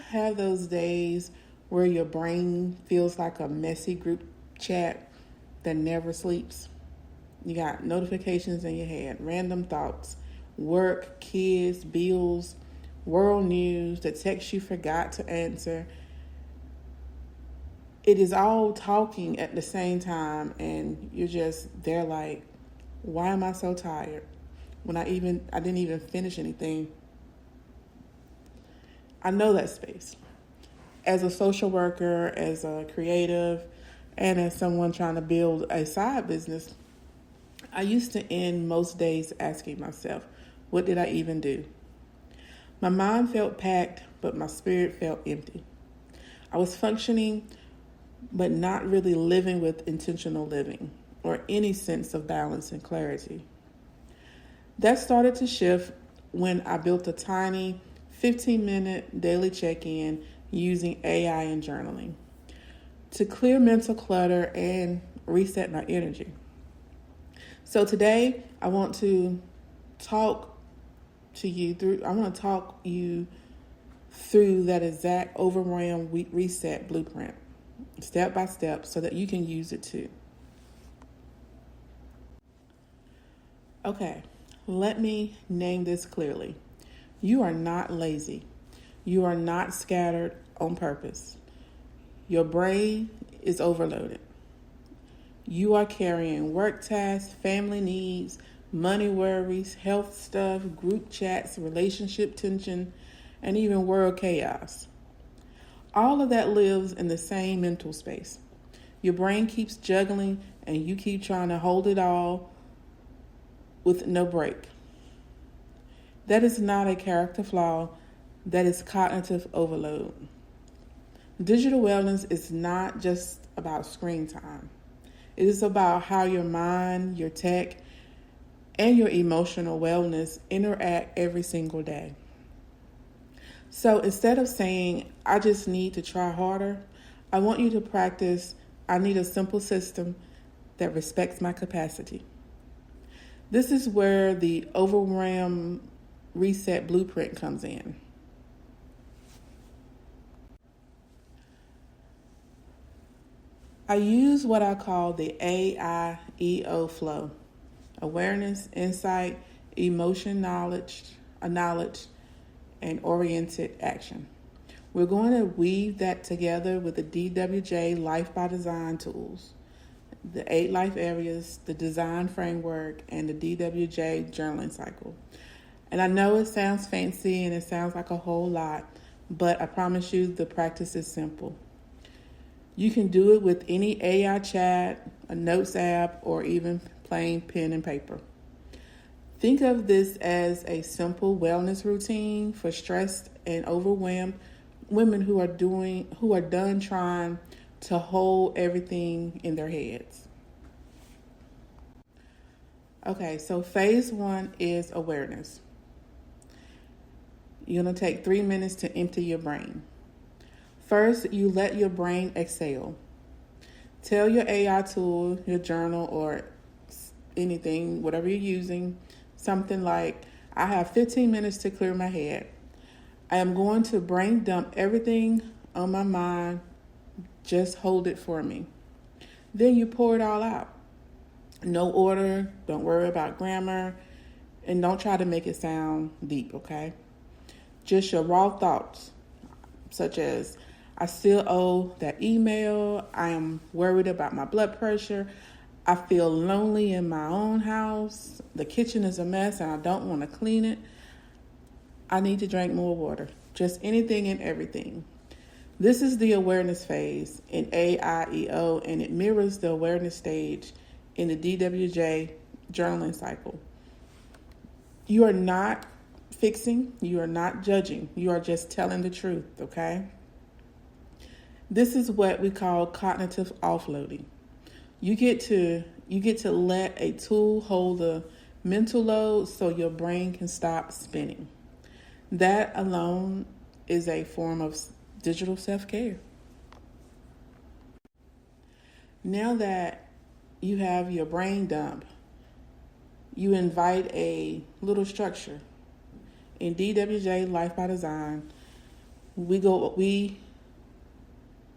have those days where your brain feels like a messy group chat that never sleeps? You got notifications in your head, random thoughts, work, kids, bills, world news, the text you forgot to answer. It is all talking at the same time, and you're just there like, why am I so tired? When I didn't even finish anything. I know that space. As a social worker, as a creative, and as someone trying to build a side business, I used to end most days asking myself, what did I even do? My mind felt packed, but my spirit felt empty. I was functioning, but not really living with intentional living or any sense of balance and clarity. That started to shift when I built a tiny 15-minute daily check-in using AI and journaling to clear mental clutter and reset my energy. So today I want to talk you through that exact Overwhelm Reset Blueprint, step by step, so that you can use it too. Okay, let me name this clearly. You are not lazy. You are not scattered on purpose. Your brain is overloaded. You are carrying work tasks, family needs, money worries, health stuff, group chats, relationship tension, and even world chaos. All of that lives in the same mental space. Your brain keeps juggling and you keep trying to hold it all with no break. That is not a character flaw. That is cognitive overload. Digital wellness is not just about screen time. It is about how your mind, your tech, and your emotional wellness interact every single day. So instead of saying, I just need to try harder, I want you to practice, I need a simple system that respects my capacity. This is where the Overwhelm Reset Blueprint comes in. I use what I call the AIEO flow: awareness, insight, emotion, knowledge, and oriented action. We're going to weave that together with the DWJ Life by Design tools, the 8 life areas, the design framework, and the DWJ journaling cycle. And I know it sounds fancy and it sounds like a whole lot, but I promise you the practice is simple. You can do it with any AI chat, a notes app, or even plain pen and paper. Think of this as a simple wellness routine for stressed and overwhelmed women who are done trying to hold everything in their heads. Okay, so phase 1 is awareness. You're going to take 3 minutes to empty your brain. First, you let your brain exhale. Tell your AI tool, your journal, or anything, whatever you're using, something like, I have 15 minutes to clear my head. I am going to brain dump everything on my mind. Just hold it for me. Then you pour it all out. No order, don't worry about grammar, and don't try to make it sound deep, okay? Just your raw thoughts, such as, I still owe that email. I am worried about my blood pressure. I feel lonely in my own house. The kitchen is a mess and I don't want to clean it. I need to drink more water. Just anything and everything. This is the awareness phase in AIEO, and it mirrors the awareness stage in the DWJ journaling cycle. You are not fixing. You are not judging. You are just telling the truth, okay? This is what we call cognitive offloading. You get to let a tool hold the mental load so your brain can stop spinning. That alone is a form of digital self-care. Now that you have your brain dump, you invite a little structure. In DWJ Life by Design, we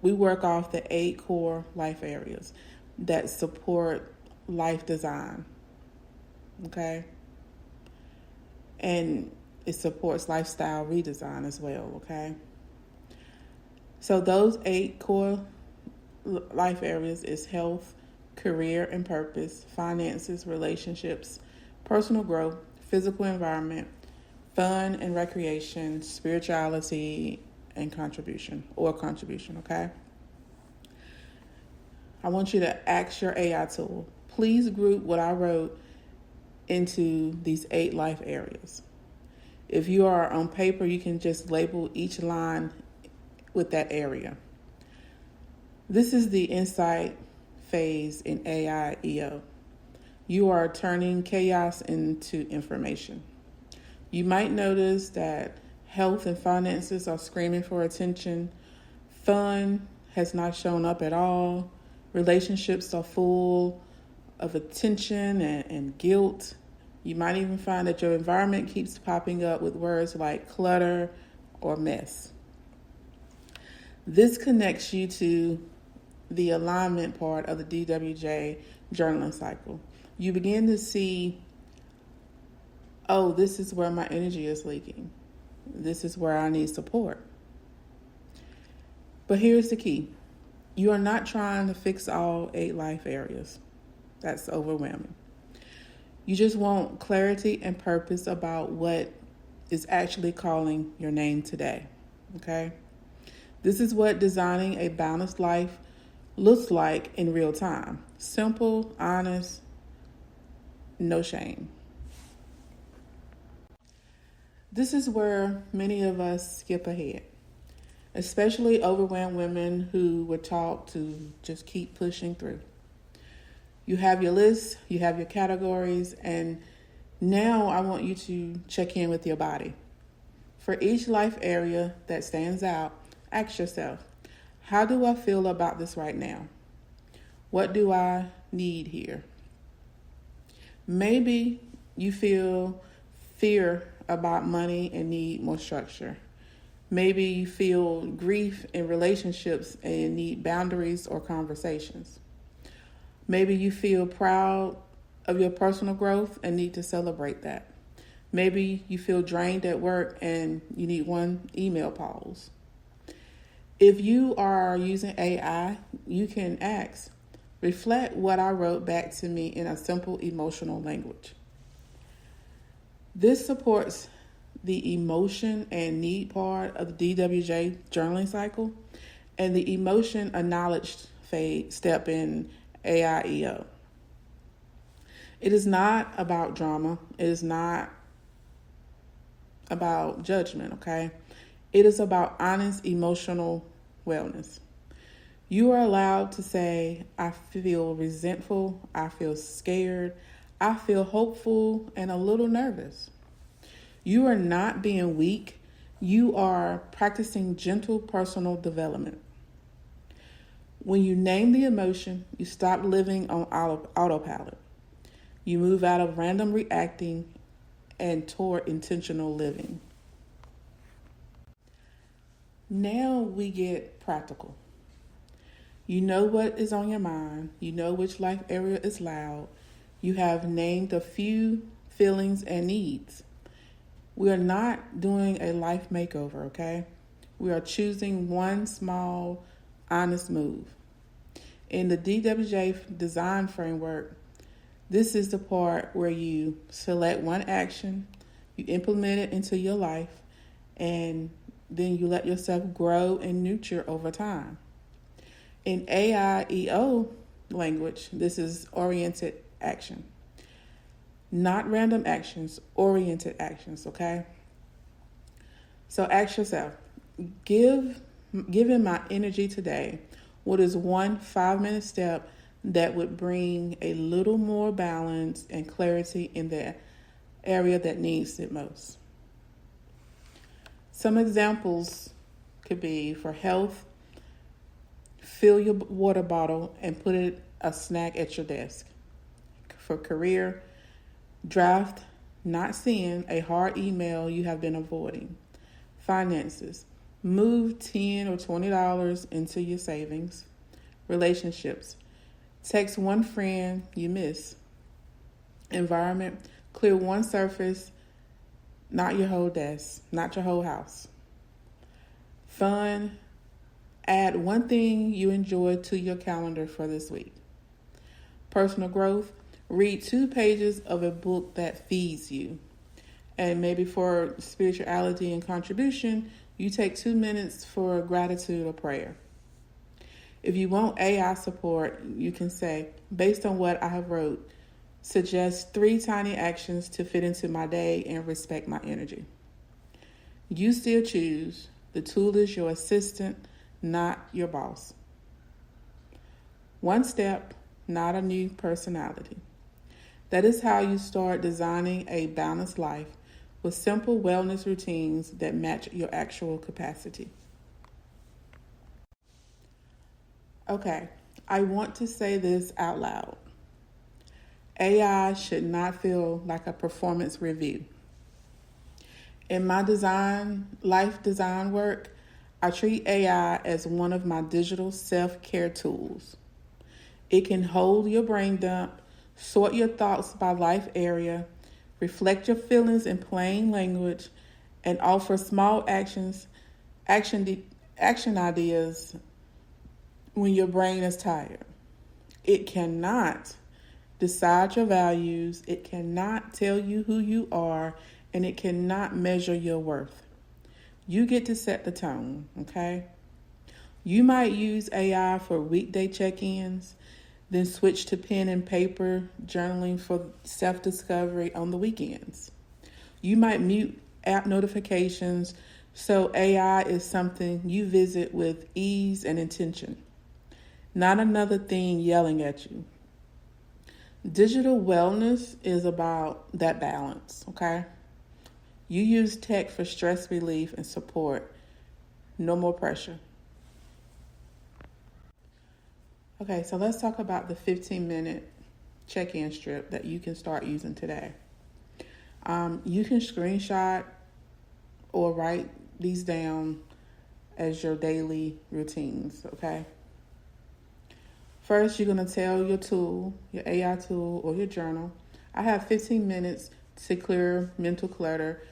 work off the 8 core life areas that support life design. Okay? And it supports lifestyle redesign as well, okay? So those 8 core life areas is health, career and purpose, finances, relationships, personal growth, physical environment, fun and recreation, spirituality, and contribution, okay? I want you to ask your AI tool, please group what I wrote into these 8 life areas. If you are on paper, you can just label each line with that area. This is the insight phase in AI EO. You are turning chaos into information. You might notice that health and finances are screaming for attention. Fun has not shown up at all. Relationships are full of attention and guilt. You might even find that your environment keeps popping up with words like clutter or mess. This connects you to the alignment part of the DWJ journaling cycle. You begin to see, oh, this is where my energy is leaking. This is where I need support. But here's the key. You are not trying to fix all 8 life areas. That's overwhelming. You just want clarity and purpose about what is actually calling your name today, okay? This is what designing a balanced life looks like in real time. Simple, honest, no shame. This is where many of us skip ahead, especially overwhelmed women who were taught to just keep pushing through. You have your list, you have your categories, and now I want you to check in with your body. For each life area that stands out, ask yourself, how do I feel about this right now? What do I need here? Maybe you feel fear about money and need more structure. Maybe you feel grief in relationships and need boundaries or conversations. Maybe you feel proud of your personal growth and need to celebrate that. Maybe you feel drained at work and you need one email pause. If you are using AI, you can ask, reflect what I wrote back to me in a simple emotional language. This supports the emotion and need part of the DWJ journaling cycle and the emotion acknowledged phase step in AIEO. It is not about drama. It is not about judgment, okay? It is about honest emotional wellness. You are allowed to say, I feel resentful, I feel scared, I feel hopeful, and a little nervous. You are not being weak. You are practicing gentle personal development. When you name the emotion, you stop living on autopilot. You move out of random reacting and toward intentional living. Now we get practical. You know what is on your mind. You know which life area is loud. You have named a few feelings and needs. We are not doing a life makeover, okay? We are choosing one small, honest move. In the DWJ design framework, this is the part where you select one action, you implement it into your life, and then you let yourself grow and nurture over time. In AIEO language, this is oriented action. Not random actions, oriented actions, okay? So ask yourself, given my energy today, what is one 5-minute step that would bring a little more balance and clarity in the area that needs it most? Some examples could be for health, fill your water bottle and put a snack at your desk. For career, draft not seeing a hard email you have been avoiding. Finances, Move $10 or $20 into your savings. Relationships. Text one friend you miss. Environment. Clear one surface, not your whole desk, not your whole house. Fun. Add one thing you enjoy to your calendar for this week. Personal growth. Read 2 pages of a book that feeds you. And maybe for spirituality and contribution, you take 2 minutes for gratitude or prayer. If you want AI support, you can say, based on what I have wrote, suggest 3 tiny actions to fit into my day and respect my energy. You still choose. The tool is your assistant, not your boss. One step, not a new personality. That is how you start designing a balanced life with simple wellness routines that match your actual capacity. Okay, I want to say this out loud. AI should not feel like a performance review. In my life design work, I treat AI as one of my digital self-care tools. It can hold your brain dump, sort your thoughts by life area, reflect your feelings in plain language, and offer small action ideas when your brain is tired. It cannot decide your values, it cannot tell you who you are, and it cannot measure your worth. You get to set the tone, okay? You might use AI for weekday check-ins, then switch to pen and paper journaling for self-discovery on the weekends. You might mute app notifications so AI is something you visit with ease and intention, not another thing yelling at you. Digital wellness is about that balance, okay? You use tech for stress relief and support. No more pressure. Okay, so let's talk about the 15-minute check-in strip that you can start using today. You can screenshot or write these down as your daily routines, okay? First, you're going to tell your tool, your AI tool or your journal, I have 15 minutes to clear mental clutter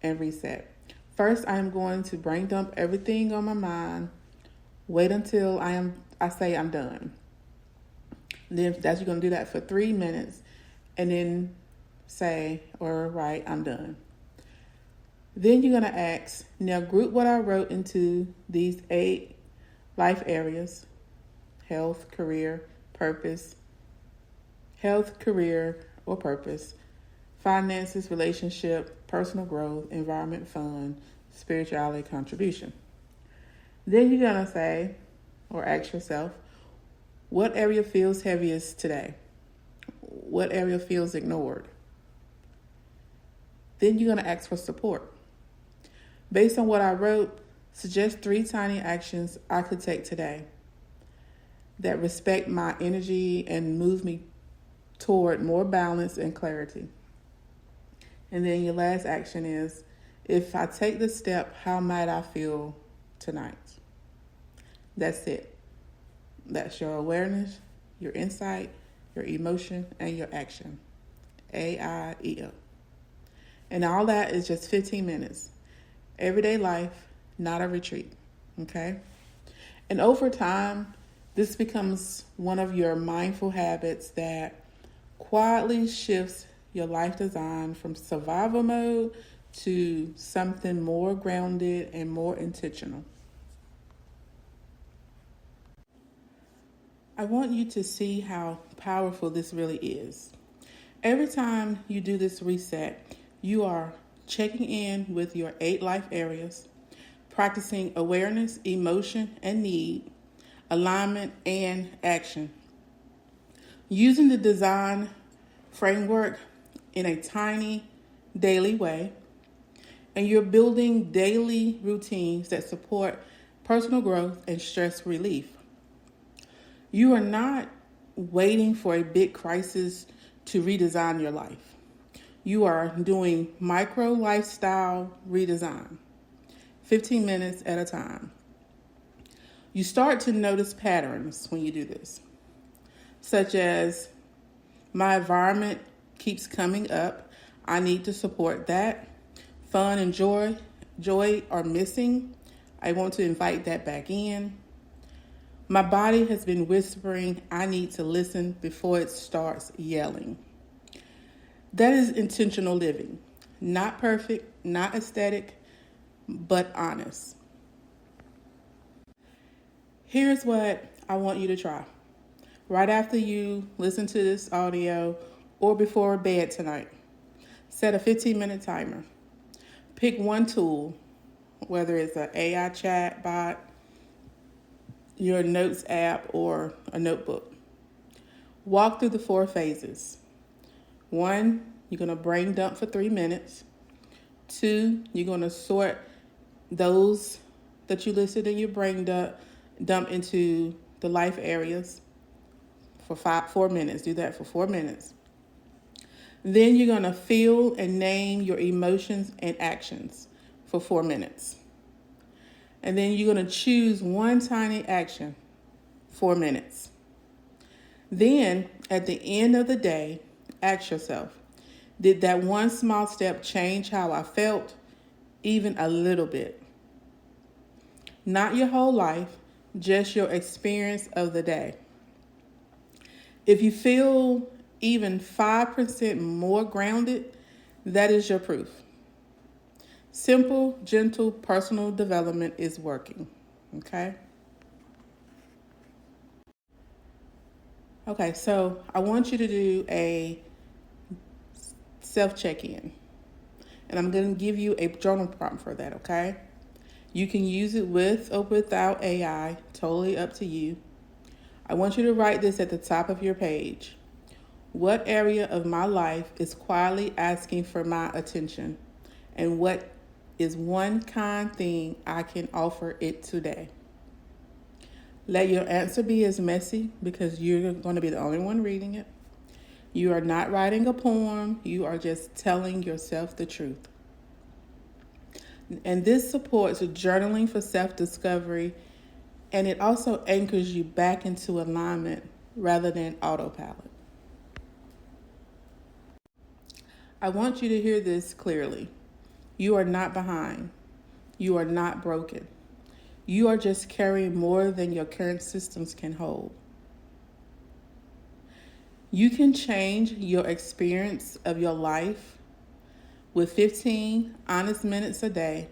and reset. First, I am going to brain dump everything on my mind. Wait until I say I'm done. Then you're going to do that for 3 minutes and then say or write, I'm done. Then you're going to ask, now group what I wrote into these 8 life areas: health, career, purpose, finances, relationship, personal growth, environment, fun, spirituality, contribution. Then you're going to say or ask yourself, what area feels heaviest today? What area feels ignored? Then you're going to ask for support. Based on what I wrote, suggest 3 tiny actions I could take today that respect my energy and move me toward more balance and clarity. And then your last action is, if I take this step, how might I feel tonight? That's it. That's your awareness, your insight, your emotion, and your action. AIEO. And all that is just 15 minutes. Everyday life, not a retreat. Okay? And over time, this becomes one of your mindful habits that quietly shifts your life design from survival mode to something more grounded and more intentional. I want you to see how powerful this really is. Every time you do this reset, you are checking in with your 8 life areas, practicing awareness, emotion, and need, alignment, and action. Using the design framework in a tiny daily way, and you're building daily routines that support personal growth and stress relief. You are not waiting for a big crisis to redesign your life. You are doing micro lifestyle redesign. 15 minutes at a time. You start to notice patterns when you do this, such as my environment keeps coming up. I need to support that. Fun and joy are missing. I want to invite that back in. My body has been whispering, I need to listen before it starts yelling. That is intentional living. Not perfect, not aesthetic, but honest. Here's what I want you to try. Right after you listen to this audio or before bed tonight, set a 15-minute timer. Pick one tool, whether it's an AI chat bot, your notes app, or a notebook. Walk through the 4 phases. 1, you're going to brain dump for 3 minutes. 2, you're going to sort those that you listed in your brain dump into the life areas for 4 minutes. Do that for 4 minutes. Then you're going to feel and name your emotions and actions for 4 minutes. And then you're going to choose one tiny action, 4 minutes. Then at the end of the day, ask yourself, did that one small step change how I felt, even a little bit? Not your whole life, just your experience of the day. If you feel even 5% more grounded, that is your proof. Simple, gentle, personal development is working, okay? Okay, so I want you to do a self-check-in. And I'm going to give you a journal prompt for that, okay? You can use it with or without AI, totally up to you. I want you to write this at the top of your page. What area of my life is quietly asking for my attention? And what is one kind thing I can offer it today? Let your answer be as messy because you're going to be the only one reading it. You are not writing a poem. You are just telling yourself the truth. And this supports journaling for self-discovery, and it also anchors you back into alignment rather than autopilot. I want you to hear this clearly. You are not behind. You are not broken. You are just carrying more than your current systems can hold. You can change your experience of your life with 15 honest minutes a day,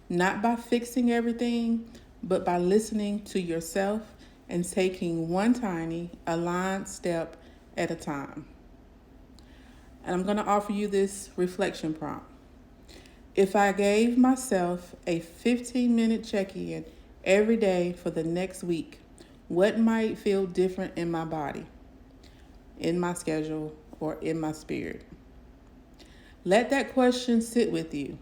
not by fixing everything, but by listening to yourself and taking one tiny, aligned step at a time. And I'm going to offer you this reflection prompt. If I gave myself a 15-minute check-in every day for the next week, what might feel different in my body, in my schedule, or in my spirit? Let that question sit with you.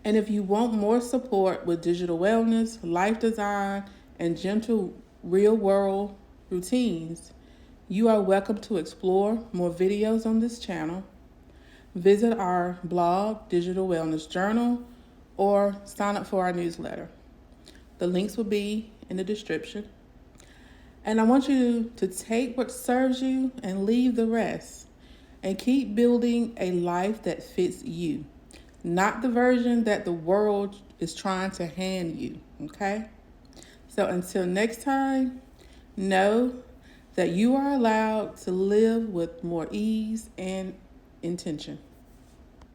And if you want more support with digital wellness, life design, and gentle real-world routines, you are welcome to explore more videos on this channel. Visit our blog, Digital Wellness Journal, or sign up for our newsletter. The links will be in the description. And I want you to take what serves you and leave the rest, and keep building a life that fits you, not the version that the world is trying to hand you, okay? So until next time, know that you are allowed to live with more ease and intention.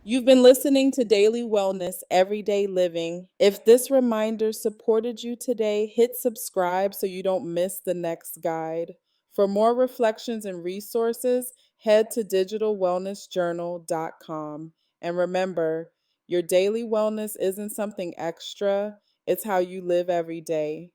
You've been listening to Daily Wellness Everyday Living. If this reminder supported you today, hit subscribe so you don't miss the next guide. For more reflections and resources, head to digitalwellnessjournal.com. And remember, your daily wellness isn't something extra, it's how you live every day.